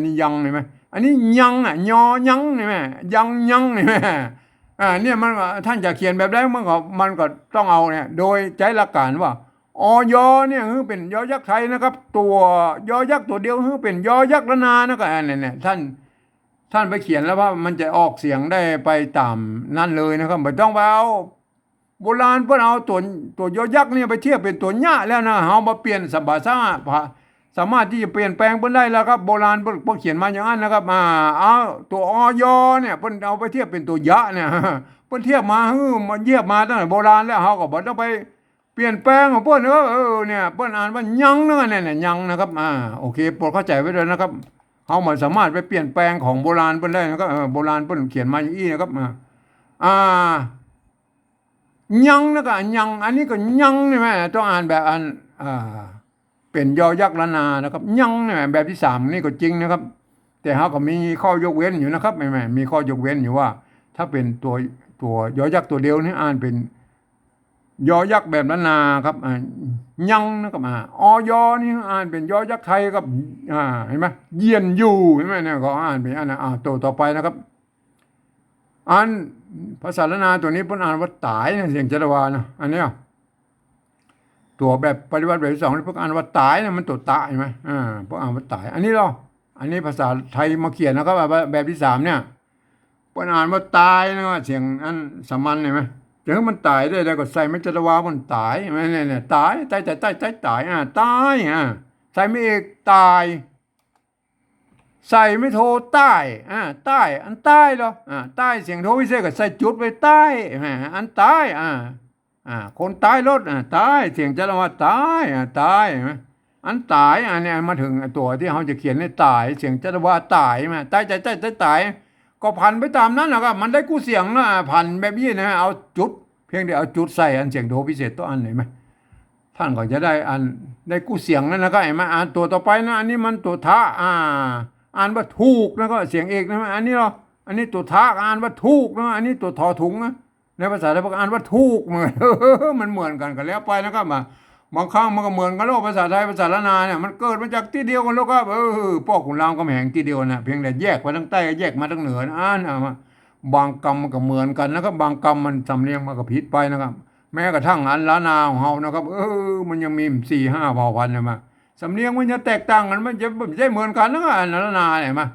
นี่ยังเห็นไหมอันนี้ยังยังเห็นไหมยังเห็นไหมเนี่ยมันท่านจะเขียนแบบได้มันก็ต้องเอาเนี่ยโดยใจหลักการว่าเนี่ยคือเป็นยอยักษ์ไทยนะครับตัวยอยักษ์ตัวเดียวคือเป็นยอยักษ์ละนานะก็เนี่ยท่านไปเขียนแล้วว่ามันจะออกเสียงได้ไปตามนั่นเลยนะครับไม่ต้องไปเอาโบราณเพื่อเอาตัวยอยักษ์เนี่ยไปเทียบเป็นตัวหญ้าแล้วนะเอามาเปลี่ยนสามารถที่จะเปลี่ยนแปลงเพิ่นได้แล้วครับโบราณเพิ่นเขียนมาอย่างนั้นนะครับเอาตัวเนี่ยเพิ่นเอาไปเทียบเป็นตัวยะเนี่ยเพิ่นเทียบมามันเยียบมาตั้งแต่โบราณแล้วเฮาก็บ่ต้องไปเปลี่ยนแปลงของเพิ่นเนี่ยเพิ่นอ่านว่ายังเนี่ยยังนะครับโอเคโปรดเข้าใจไว้ด้วยนะครับเขาไม่สามารถไปเปลี่ยนแปลงของโบราณเพิ่นได้นะครับโบราณเพิ่นเขียนมาอย่างนี้นะครับยังนะครับยังอันนี้ก็ยังใช่ไหมต้องอ่านแบบเป็นยอยักษ์ละนานะครับยังเนี่ยแบบที่สามนี่ก็จริงนะครับแต่เขาก็มีข้อยกเว้นอยู่นะครับไม่มีข้อยกเว้นอยู่ว่าถ้าเป็นตัวยอยักษ์ตัวเดียวนี่อ่านเป็นยอยักษ์แบบละนาครับยังนะครับนี่อ่านเป็นยอยักษ์ไทยครับเห็นไหมเยียนอยู่เห็นไหมเนี่ยก็อ่านเป็นอันตัวต่อไปนะครับอันภาษาละนาตัวนี้เพิ่นอ่านว่าตายเสียงจัตวานะอันนี้ตัวแบบปฏิวัติแบบที่สองเพิ่นอ่านว่าตายนะมันตัวตะเห็นไหมเพิ่นอ่านว่าตายอันนี้หรออันนี้ภาษาไทยมาเขียนนะครับแบบที่สามเนี่ยเพิ่นอ่านว่าตายนะว่าเสียงอันสามัญเห็นไหมถึงมันตายได้แล้วก็ใส่ไม่จัตวามันตายเนี่ยตายตายตายตายใส่ไม่เอกตายใส่ไม่โทใต้ใต้อันใต้เหรอใต้เสียงโทพิเศษก็ใส่จุดไว้ใต้อันใต้คนตายรถตายเสียงจะละว่าตายตายไหมอันตายอันนี้มาถึงตัวที่เขาจะเขียนในตายเสียงจะละว่าตายไหมตายตายก็พันไปตามนั้นนะครับมันได้กู้เสียงนะพันแบบนี้นะเอาจุดเพียงแต่เอาจุดใส่อันเสียงโทพิเศษตัวอันไหนไหมท่านก็จะได้อันได้กู้เสียงนั่นนะครับเห็นไหมตัวต่อไปนะอันนี้มันตัวทะอ่านว่าถูกนะก็เสียงเอกนะอันนี้อันนี้ตัวทะอ่านว่าถูกนะอันนี้ตัวทอถุงนะในภาษาไทยอ่านว่าถูกเหมือนมันเหมือนกันแล้วไปนะครับบางครั้งมันก็เหมือนกันโลกภาษาไทยภาษาละนาเนี่ยมันเกิดมาจากที่เดียวกันแล้วครับพ่อขุนรามคำแหงที่เดียวนะเพียงแต่แยกไปทั้งใต้แยกมาทั้งเหนือบางกรรมมันก็เหมือนกันนะครับบางกรรมมันสำเนียงมันก็ผิดไปนะครับแม้กระทั่งอันละนาของเฮานะครับมันยังมี4-5เผ่าพันธุ์นะมาสำเนียงมันจะแตกต่างกันมันจะไม่ใช่เหมือนกันนะอันละนาเนี่ยมา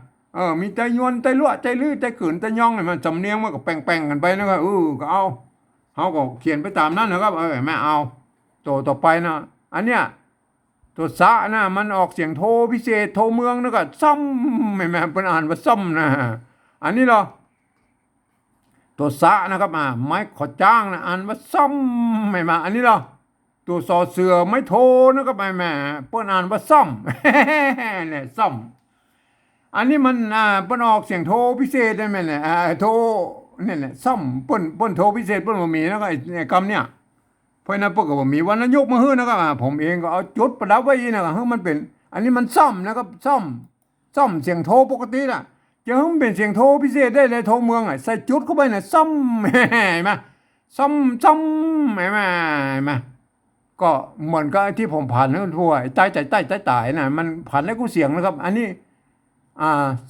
มีใจยวนใจลวดใจลื้อใจขืนใจย่องเนี่ยมันสำเนียงมันก็แป่งกันไปนะครับก็เอาเฮ เขาก็เขียนไปตามนั้นนะครับไม่เอาตัวต่อไปนะอันเนี้ยตัวสะนะมันออกเสียงโทพิเศษโทเมืองนะก็ซ้ำไม่เป็นอ่านว่าซ้ำนะอันนี้เหรอตัวสะนะครับไม้ขอจ้างนะอ่านว่าซ้ำไม่มาอันนี้เหรอตัวสอเสือไม่โทนะครับไม่เปิ้นอ่านว่าซ้ำเนี่ยซ้ำอันนี้มันเปิ้นออกเสียงโทพิเศษได้ไหมเนี่ยโทเนี่ยแหละซ้ำเปิ้นโทพิเศษเปิ้นบ่มีนะก็ไอ้คำเนี่ยเพราะนั้นเปิ้นก็บ่มีวันนั้นยกมาฮื้อนะครับผมเองก็เอาจุดประดับไว้นะครับให้มันเป็นอันนี้มันซ้ำนะครับซ้ำเสียงโทปกติน่ะจะให้มันเป็นเสียงโทพิเศษได้เลยโทเมืองใส่จุดเข้าไปน่ะซ้ำเห็นไหมซ้ำเห็นไหมก็เหมือนกับที่ผมผ่านทั้งทั่วใต้น่ะมันผ่านแล้วกูเสียงนะครับอันนี้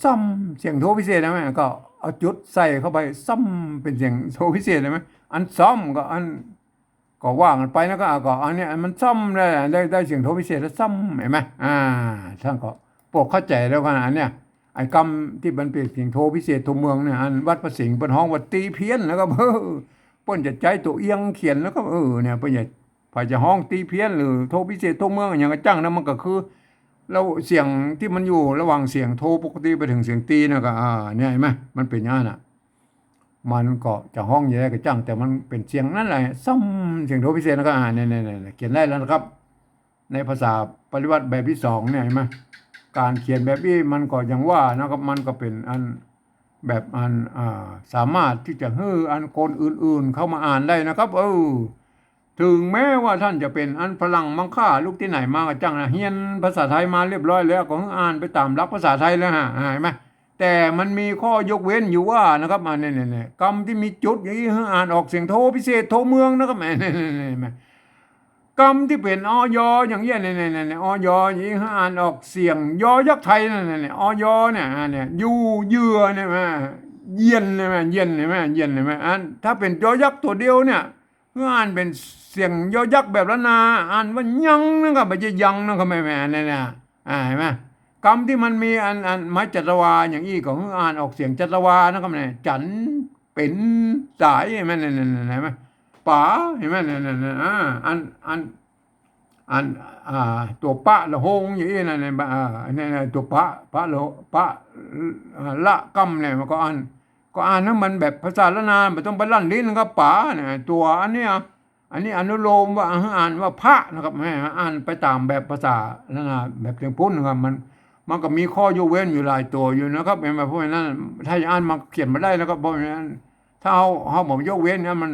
ซ้ำเสียงโทพิเศษได้ไหมก็เอาจุดใส่เข้าไปซ้ำเป็นเสียงโทพิเศษได้ไหมอันซ้ำก็อันก็ว่างกันไปแล้วก็อันนี้มันซ้ำได้เสียงโทพิเศษแล้วซ้ำเห็นไหมท่านก็โปรดเข้าใจแล้วกันอันเนี้ยไอ้คำที่มันเป็นเสียงโทพิเศษทั่วเมืองเนี่ยอันวัดประสิงห์เป็นห้องวัดตีเพี้ยนแล้วก็เปิ้นจะใจตัวเอียงเขียนแล้วก็เนี่ยเปิ้นจะห้องตีเพี้ยนหรือโทพิเศษทั่วเมืองอย่างกระจังนั้นมันก็คือแล้วเสียงที่มันอยู่ระหว่างเสียงโทปกติไปถึงเสียงตีนะก็เนี่ยเห็นไหมมันเป็นอย่างนั้นมันก็จะห้องแย่กระจังแต่มันเป็นเสียงนั่นแหละซ้ำเสียงโทพิเศษแล้วก็เนี่ยเขียนได้แล้วนะครับในภาษาปริวัติแบบที่สองเนี่ยเห็นไหมการเขียนแบบนี้มันก็อย่างว่านะครับมันก็เป็นอันแบบอันสามารถที่จะให้อันคนอื่นๆเข้ามาอ่านได้นะครับถึงแม้ว่าท่านจะเป็นอันฝรั่งมังค่าลูกที่ไหนมาก็จังนะเฮียนภาษาไทยมาเรียบร้อยแล้วก็อ่านไปตามหลักภาษาไทยแล้วเห็นไหมแต่มันมีข้อยกเว้นอยู่ว่านะครับเนี่ยคำที่มีจุดอย่างนี้อ่านออกเสียงโทพิเศษโทเมืองนะครับเนี่ยคำที่เป็นอยอย่างเงี้ยเนี่ยอยอย่างนี้อ่านออกเสียงยอยักษ์ไทยเนี่ยอยเนี่ยยูเยือเนี่ยเย็นเนี่ยเย็นเนี่ยอันถ้าเป็นยอยักษ์ตัวเดียวเนี่ยอ่านเป็นเสียงยอยักษ์แบบละนาอ่านว่ายังนะครับไม่ใช่ยังนะครับแม่เนี่ยเห็นไหมคำที่มันมีอันไม้จัตวาอย่างนี้ก็อ่านออกเสียงจัตวานะครับเนี่ยจันเป็นสายเห็นไหมเนี่ยเห็นไหมป๋าเห็นไหมเนี่ยอันตัวปะละหงอย่างนี้เนี่ยตัวปะละละกำเนี่ยมันก็อ่านให้มันแบบภาษาละนาไม่ต้องไปลั่นลิ้นนะครับป๋าเนี่ยตัวอันนี้อนุโลมว่าอ่านว่าพระนะครับแม่อ่านไปตามแบบภาษาละนาแบบเสียงพุทธนะครับมันก็มีข้อยกเว้นอยู่หลายตัวอยู่นะครับเห็นไหมเพราะฉะนั้นถ้าอ่านมาเขียนมาได้แล้วก็เพราะฉะนั้นถ้าเขาบอกยกเว้นเนี่ยมั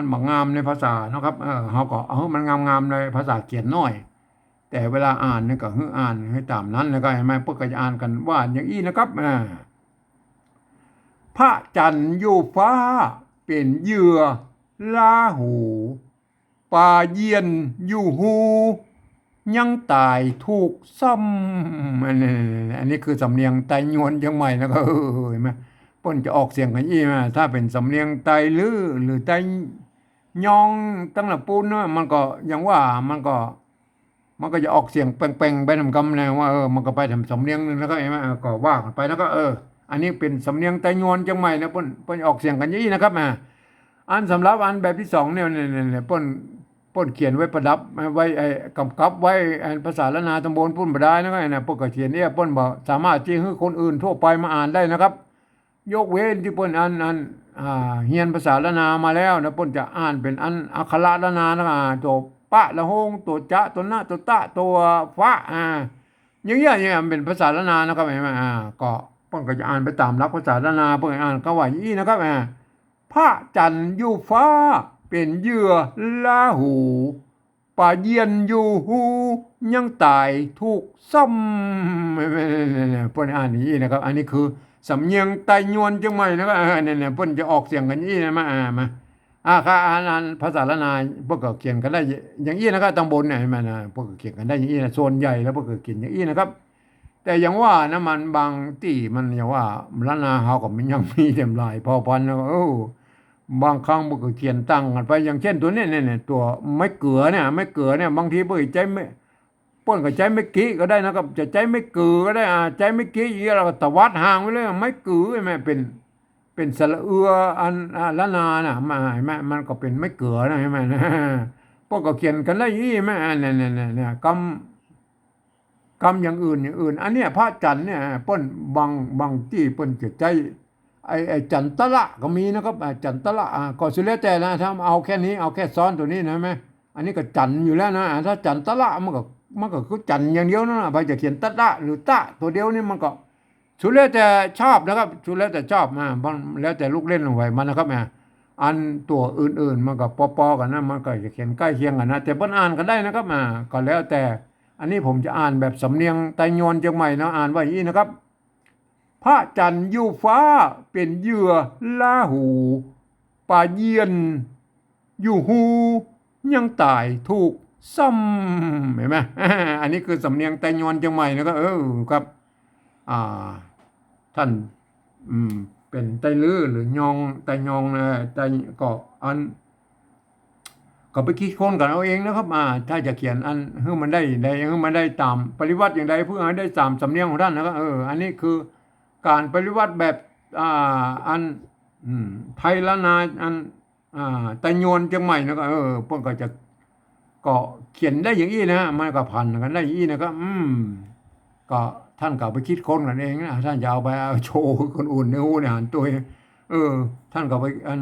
นบางงามในภาษานะครับเขาก็มันงามในภาษาเขียนน้อยแต่เวลาอ่านเนี่ยก็อ่านให้ตามนั้นแล้วก็เห็นไหมพวกก็จะอ่านกันว่าอย่างนี้นะครับพระจันทร์อยู่ฟ้าเป็นเหยื่อลาหูป่าเยียนอยู่หูยังตายถูกซ้ำอันนี้คือสำเนียงไตยวนยังใหม่นะก็เห็นไหมป้นจะออกเสียงกันยี่มาถ้าเป็นสำเนียงไตหรือไตยองตั้งหลับปูนเนาะมันก็อย่างว่ามันก็จะออกเสียงเป่งๆไปทำกำนะว่ามันก็ไปทำสำเนียงนึงแล้วก็เห็นไหมก็ว่ากันไปแล้วก็อันนี้เป็นสำเนียงไตยวนจังใหม่นะป้นออกเสียงกันยี่นะครับอันสำหรับอันแบบที่สองเนี่ยป้นเขียนไว้ประดับไว้กำกับไว้ภาษาละนาตำบลป้นบ่ได้นะครับเนี่ยป้นก็เขียนเนี่ยป้นบอกสามารถที่ให้คนอื่นทั่วไปมาอ่านได้นะครับยกเว้นที่ป้นเฮียนภาษาละนามาแล้วนะป้นจะอ่านเป็นอันอักขระละนานะตัวปะละหงตัวจะตัวหน้าตัวตะตัวฟ้าอย่างเงี้ยเป็นภาษาละนานะครับเห็นไหมก็ป้นก็จะอ่านไปตามหลักภาษาละนาป้นอ่านก็ว่าอย่างนี้นะครับพระจันทร์อยู่ฟ้าเป็นเหยื่อลาหูป่าเยียนอยู่หูยังตายถูกซ้ำป้นอ่านอย่างนี้นะครับอันนี้คือสำเนียงไตยวนจังไหมนะครับเนี่ยป้นจะออกเสียงกันอย่างนี้นะมาค่ะอ่านภาษาละนาพวกก็เขียนกันได้อย่างนี้นะครับตำบลเนี่ยมันพวกก็เขียนกันได้อย่างนี้นะโซนใหญ่แล้วพวกก็เขียนอย่างนี้นะครับแต่อย่างว่านะมันบางที่มันอย่างว่าละนาเฮาก็มันยังมีเต็มหลายพอพันแล้วบางครั้งมันก็เขียนตั้งกันไปอย่างเช่นตัวนี้เนี่ยตัวไม่เกลือเนี่ยบางทีเปิดใจไม่ป้นกับใจไม่กี้ก็ได้นะครับจะใจไม่เกลือก็ได้ใจไม่กี้อย่างนี้เราตวัดห่างไว้เลยไม่เกลือไม่เป็น เป็นสระเอืออันละนาน่ะมาเห็นไหมมันก็เป็นไม่เกือนะเห็นไหมนะพวกก็เขียนกันได้ยี่แม่เนี่ยกรรมอย่างอื่นอันเนี้ยพระจันทร์เนี่ยเปิ้นบางที่เปิ้นจะใจไอ้จันตะละก็มีนะครับจันตะละก็สุดแล้วแต่นะถ้าเอาแค่นี้เอาแค่ซ้อนตัวนี้นะไหมอันนี้ก็จันอยู่แล้วนะถ้าจันตะละมันก็คือจันอย่างเดียวนะใครจะเขียนตะละหรือตะตัวเดียวนี่มันก็สุดแล้วแต่ชอบนะครับสุดแล้วแต่ชอบมาบางแล้วแต่ลูกเล่นลงไปมันนะครับแม่อันตัวอื่นๆมันก็ปอๆกันนะมันก็จะเขียนใกล้เคียงกันนะแต่เปิ้นอ่านกันได้นะครับก็แล้วแต่ อันนี้ผมจะอ่านแบบสำเนียงไตยอนเชียงใหม่นะอ่านว่าอย่างนี้นะครับพระจันทร์อยู่ฟ้าเป็นเหยื่อล่าหูปลาเยียนอยู่หูยังตายถูกซ้ำเห็นไหมอันนี้คือสำเนียงไตยอนเชียงใหม่นะครับครับอ่าท่านเป็นไตลือหรือยองไตยองนะไตก็อัน ก็ไปคิดค้นกันเอาเองนะครับถ้าจะเขียนอันให้มันได้ให้มันได้ตามปริวัติอย่างใดเพื่อให้ได้ตามสำเนียงของท่านนะครับอันนี้คือการปริวัติแบบอันไทยละนาอันไตโยนเชียงใหม่นะครับพวกก็จะก็เขียนได้อย่างนี้นะมันก็พันกันได้อย่างนี้นะครับก็ท่านก็ไปคิดค้นกันเองนะท่านจะเอาไปเอาโชว์คนอื่นในหูในหันตัวเองท่านก็ไปอัน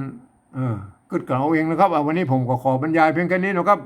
กึดกันเอาเองนะครับวันนี้ผมก็ขอบรรยายเพียงแค่นี้นะครับ